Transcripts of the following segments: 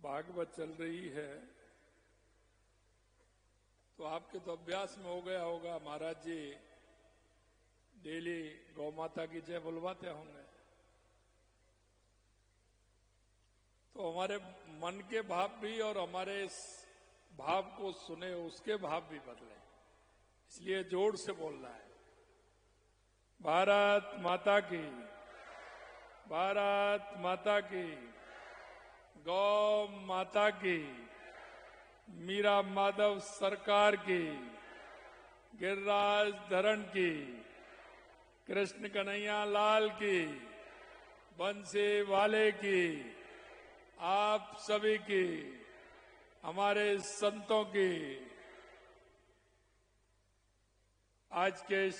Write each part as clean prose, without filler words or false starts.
भागवत चल रही है तो आपके तो अभ्यास में हो गया होगा, महाराज जी डेली गौ माता की जय बुलवाते होंगे। तो हमारे मन के भाव भी और हमारे इस भाव को सुने उसके भाव भी बदले, इसलिए जोर से बोलना है। भारत माता की, भारत माता की, गौ माता की, मीरा माधव सरकार की, गिरिराज धरण की, कृष्ण कन्हैया लाल की, बंसी वाले की, आप सभी की, हमारे संतों की। आज के इस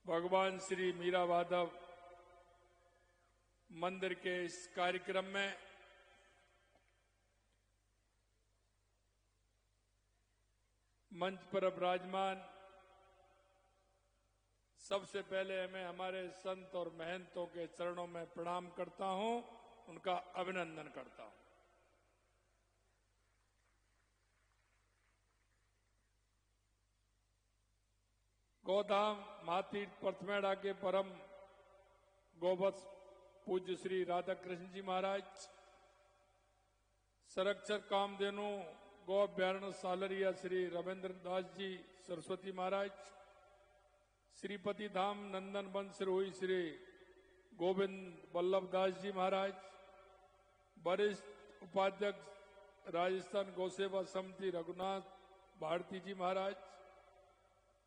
भगवान श्री मीरा माधव मंदिर के इस कार्यक्रम में मंच पर विराजमान सबसे पहले मैं हमारे संत और महंतों के चरणों में प्रणाम करता हूं, उनका अभिनंदन करता हूं। गौधाम महातीर्थ पथमेड़ा के परम गोवत्स पूज्य श्री राधा कृष्ण जी महाराज, संरक्षक कामधेनु गौ अभ्यारण्य सालरिया श्री रविन्द्र दास जी सरस्वती महाराज, श्रीपति धाम नंदन वन सिरोही श्री गोविंद वल्लभ दास जी महाराज, वरिष्ठ उपाध्यक्ष राजस्थान गौसेवा समिति रघुनाथ भारती जी महाराज,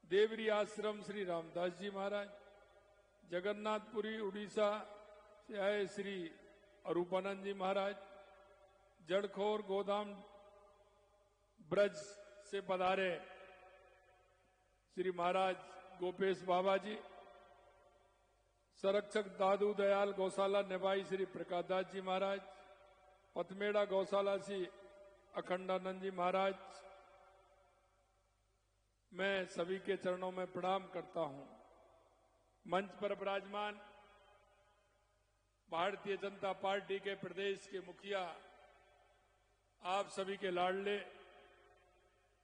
देवरी आश्रम श्री रामदास जी महाराज, जगन्नाथपुरी उड़ीसा से आए श्री अरूपानंद जी महाराज, जड़खोर गोधाम ब्रज से पधारे श्री महाराज गोपेश बाबा जी, संरक्षक दादू दयाल गौशाला निवाई श्री प्रकाश दास जी महाराज, पथमेड़ा गौशाला श्री अखंडानंद जी महाराज, मैं सभी के चरणों में प्रणाम करता हूं। मंच पर विराजमान भारतीय जनता पार्टी के प्रदेश के मुखिया, आप सभी के लाडले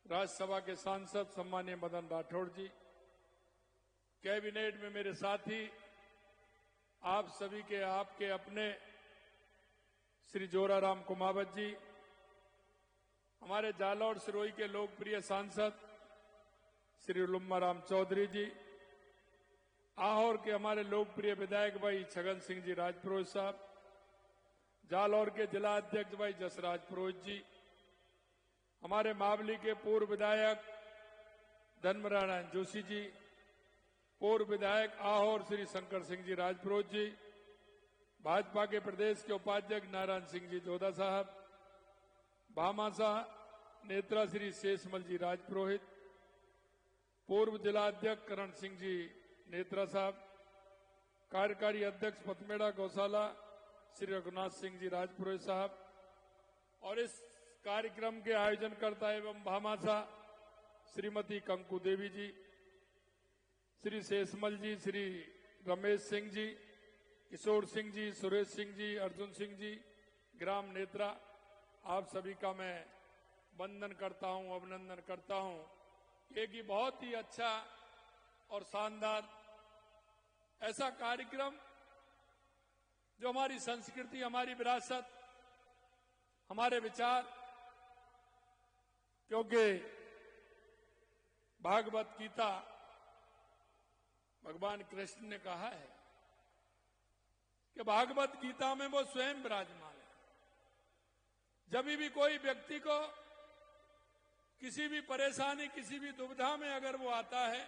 राज्यसभा के सांसद सम्मानीय मदन राठौड़ जी, कैबिनेट में मेरे साथी, आप सभी के आपके अपने श्री जोराराम कुमावत जी, हमारे जालौर सिरोही के लोकप्रिय सांसद श्री लुम्मा राम चौधरी जी, आहोर के हमारे लोकप्रिय विधायक भाई छगन सिंह जी राजपुरोहित साहब, जालौर के जिला अध्यक्ष भाई जसराज पुरोहित जी, हमारे मावली के पूर्व विधायक धर्मनारायण जोशी जी, पूर्व विधायक आहोर श्री शंकर सिंह जी राजपुरोहित जी, भाजपा के प्रदेश के उपाध्यक्ष नारायण सिंह जी जोधा साहब, भामाशाह नेत्रा श्री शेषमल जी राजपुरोहित, पूर्व जिला अध्यक्ष करण सिंह जी नेत्रा साहब, कार्यकारी अध्यक्ष पथमेड़ा गौशाला श्री रघुनाथ सिंह जी राजपुरोहित साहब, और इस कार्यक्रम के आयोजनकर्ता एवं भामाशाह श्रीमती कंकु देवी जी, श्री शेषमल जी, श्री रमेश सिंह जी, किशोर सिंह जी, सुरेश सिंह जी, अर्जुन सिंह जी, ग्राम नेत्रा, आप सभी का मैं वंदन करता हूं, अभिनंदन करता हूं। एक ही बहुत ही अच्छा और शानदार ऐसा कार्यक्रम जो हमारी संस्कृति, हमारी विरासत, हमारे विचार, क्योंकि भागवत गीता भगवान कृष्ण ने कहा है कि भागवत गीता में वो स्वयं विराजमान है। जब भी कोई व्यक्ति को किसी भी परेशानी, किसी भी दुविधा में अगर वो आता है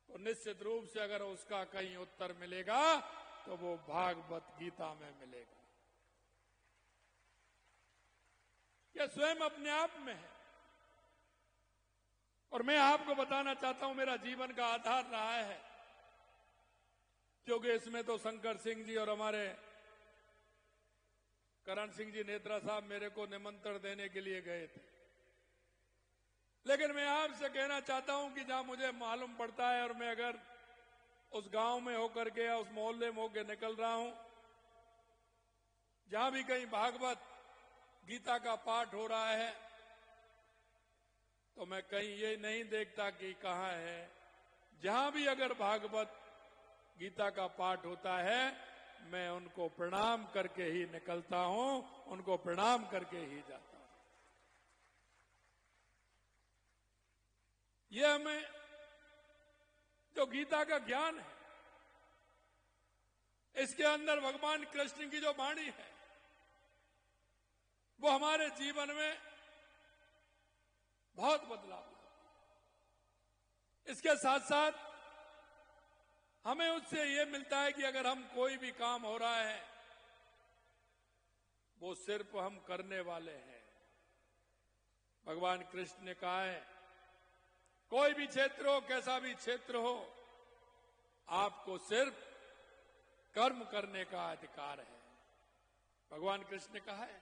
तो निश्चित रूप से अगर उसका कहीं उत्तर मिलेगा तो वो भागवत गीता में मिलेगा। यह स्वयं अपने आप में है। और मैं आपको बताना चाहता हूं, मेरा जीवन का आधार रहा है, क्योंकि इसमें तो शंकर सिंह जी और हमारे करण सिंह जी नेत्रा साहब मेरे को निमंत्रण देने के लिए गए थे। लेकिन मैं आपसे कहना चाहता हूं कि जहां मुझे मालूम पड़ता है और मैं अगर उस गांव में होकर के या उस मोहल्ले में होकर निकल रहा हूं जहां भी कहीं भागवत गीता का पाठ हो रहा है तो मैं कहीं ये नहीं देखता कि कहां है। जहां भी अगर भागवत गीता का पाठ होता है मैं उनको प्रणाम करके ही निकलता हूं, उनको प्रणाम करके ही जाता हूं। यह हमें जो गीता का ज्ञान है, इसके अंदर भगवान कृष्ण की जो वाणी है वो हमारे जीवन में बहुत बदलाव लाती है। इसके साथ साथ हमें उससे ये मिलता है कि अगर हम कोई भी काम हो रहा है वो सिर्फ हम करने वाले हैं। भगवान कृष्ण ने कहा है कोई भी क्षेत्र हो, कैसा भी क्षेत्र हो, आपको सिर्फ कर्म करने का अधिकार है। भगवान कृष्ण ने कहा है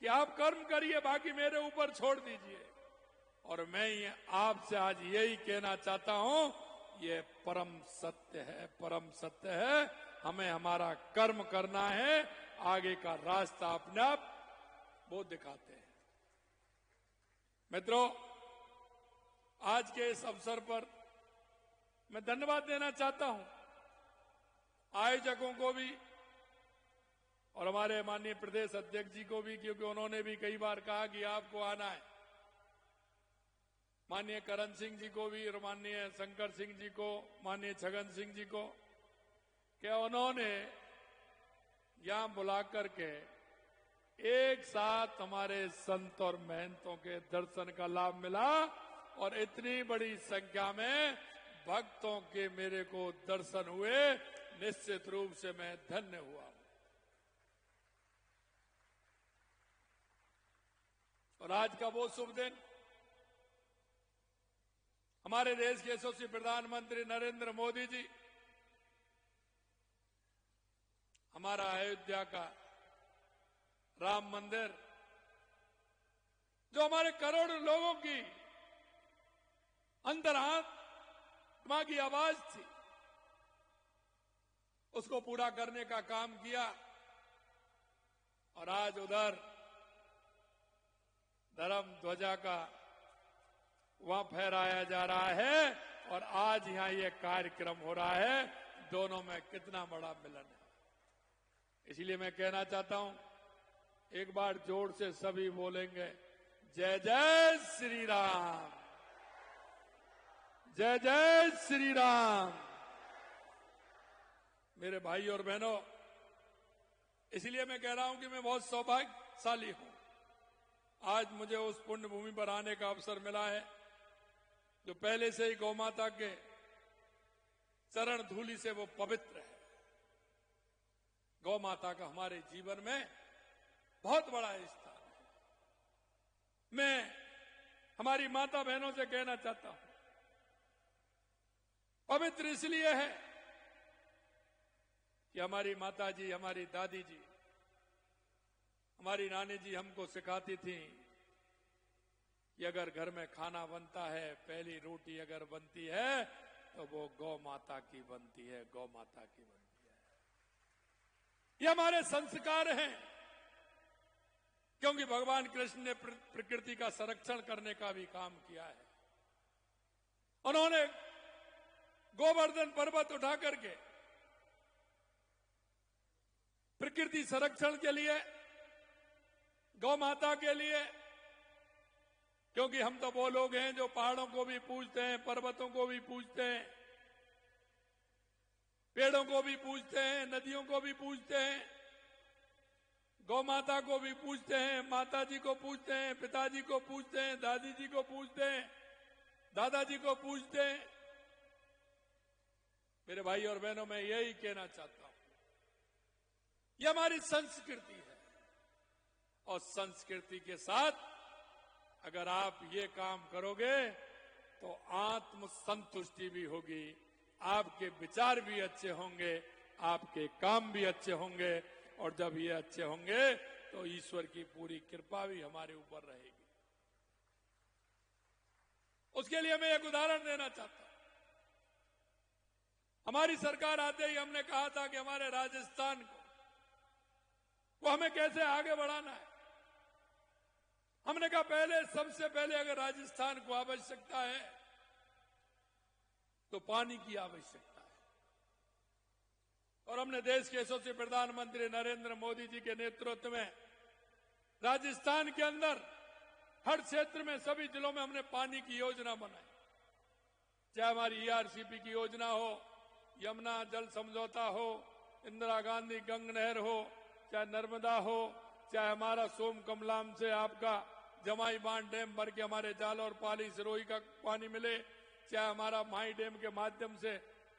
कि आप कर्म करिए, बाकी मेरे ऊपर छोड़ दीजिए। और मैं ये आपसे आज यही कहना चाहता हूं, ये परम सत्य है, परम सत्य है। हमें हमारा कर्म करना है, आगे का रास्ता अपने आप वो दिखाते हैं। मित्रों, आज के इस अवसर पर मैं धन्यवाद देना चाहता हूं आयोजकों को भी और हमारे माननीय प्रदेश अध्यक्ष जी को भी, क्योंकि उन्होंने भी कई बार कहा कि आपको आना है। माननीय करण सिंह जी को भी और माननीय शंकर सिंह जी को, माननीय छगन सिंह जी को, क्या उन्होंने यहां बुलाकर के एक साथ हमारे संत और महंतों के दर्शन का लाभ मिला और इतनी बड़ी संख्या में भक्तों के मेरे को दर्शन हुए। निश्चित रूप से मैं धन्य हुआ। और आज का वो शुभ दिन हमारे देश के यशस्वी प्रधानमंत्री नरेंद्र मोदी जी हमारा अयोध्या का राम मंदिर, जो हमारे करोड़ों लोगों की अंतरात्मा की आवाज थी, उसको पूरा करने का काम किया। और आज उधर धर्म ध्वजा का वहां फहराया जा रहा है और आज यहां ये कार्यक्रम हो रहा है। दोनों में कितना बड़ा मिलन है। इसलिए मैं कहना चाहता हूं, एक बार जोर से सभी बोलेंगे, जय जय श्री राम, जय जय श्री राम। मेरे भाई और बहनों, इसलिए मैं कह रहा हूं कि मैं बहुत सौभाग्यशाली हूं। आज मुझे उस पुण्य भूमि पर आने का अवसर मिला है जो पहले से ही गौ माता के चरण धूलि से वो पवित्र है। गौ माता का हमारे जीवन में बहुत बड़ा स्थान है। मैं हमारी माता बहनों से कहना चाहता हूं, पवित्र इसलिए है कि हमारी माता जी, हमारी दादी जी, हमारी नानी जी हमको सिखाती थी कि अगर घर में खाना बनता है, पहली रोटी अगर बनती है तो वो गौ माता की बनती है, गौ माता की बनती है। ये हमारे संस्कार हैं, क्योंकि भगवान कृष्ण ने प्रकृति का संरक्षण करने का भी काम किया है। उन्होंने गोवर्धन पर्वत उठा करके प्रकृति संरक्षण के लिए, गौ माता के लिए, क्योंकि हम तो वो लोग हैं जो पहाड़ों को भी पूजते हैं, पर्वतों को भी पूजते हैं, पेड़ों को भी पूजते हैं, नदियों को भी पूजते हैं, गौ माता को भी पूजते हैं, माता जी को पूजते हैं, पिताजी को पूजते हैं, दादी जी को पूजते हैं, दादाजी को पूजते हैं। मेरे भाई और बहनों, मैं यही कहना चाहता हूं, ये हमारी संस्कृति है। और संस्कृति के साथ अगर आप ये काम करोगे तो आत्म संतुष्टि भी होगी, आपके विचार भी अच्छे होंगे, आपके काम भी अच्छे होंगे। और जब ये अच्छे होंगे तो ईश्वर की पूरी कृपा भी हमारे ऊपर रहेगी। उसके लिए मैं एक उदाहरण देना चाहता हूं। हमारी सरकार आते ही हमने कहा था कि हमारे राजस्थान को वो हमें कैसे आगे बढ़ाना है। हमने कहा पहले, सबसे पहले अगर राजस्थान को आवश्यकता है तो पानी की आवश्यकता है। और हमने देश के यशस्वी प्रधानमंत्री नरेंद्र मोदी जी के नेतृत्व में राजस्थान के अंदर हर क्षेत्र में, सभी जिलों में हमने पानी की योजना बनाई। चाहे हमारी ईआरसीपी की योजना हो, यमुना जल समझौता हो, इंदिरा गांधी गंग नहर हो, चाहे नर्मदा हो, चाहे हमारा सोम कमलाम से आपका जमाई बांध डैम भर के हमारे जालौर, पाली, सिरोही का पानी मिले, चाहे हमारा माई डैम के माध्यम से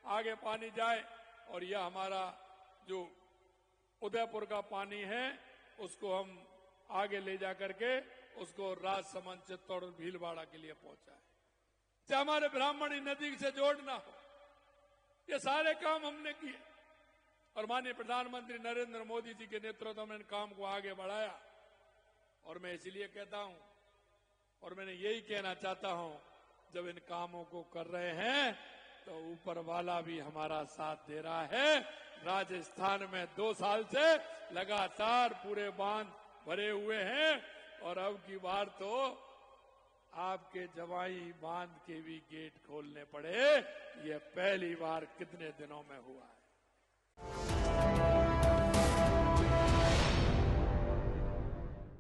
आगे पानी जाए, और यह हमारा जो उदयपुर का पानी है उसको हम आगे ले जाकर के उसको राजसमंद, चित्तौड़ और भीलवाड़ा के लिए पहुंचाए। चाहे हमारे ब्राह्मणी नदी से जोड़ना हो, ये सारे काम हमने किए। और माननीय प्रधानमंत्री नरेंद्र मोदी जी के नेतृत्व में इन काम को आगे बढ़ाया। और मैं इसलिए कहता हूं, और मैंने यही कहना चाहता हूं, जब इन कामों को कर रहे हैं तो ऊपर वाला भी हमारा साथ दे रहा है। राजस्थान में 2 साल से लगातार पूरे बांध भरे हुए हैं, और अब की बार तो आपके जवाई बांध के भी गेट खोलने पड़े। ये पहली बार कितने दिनों में हुआ है।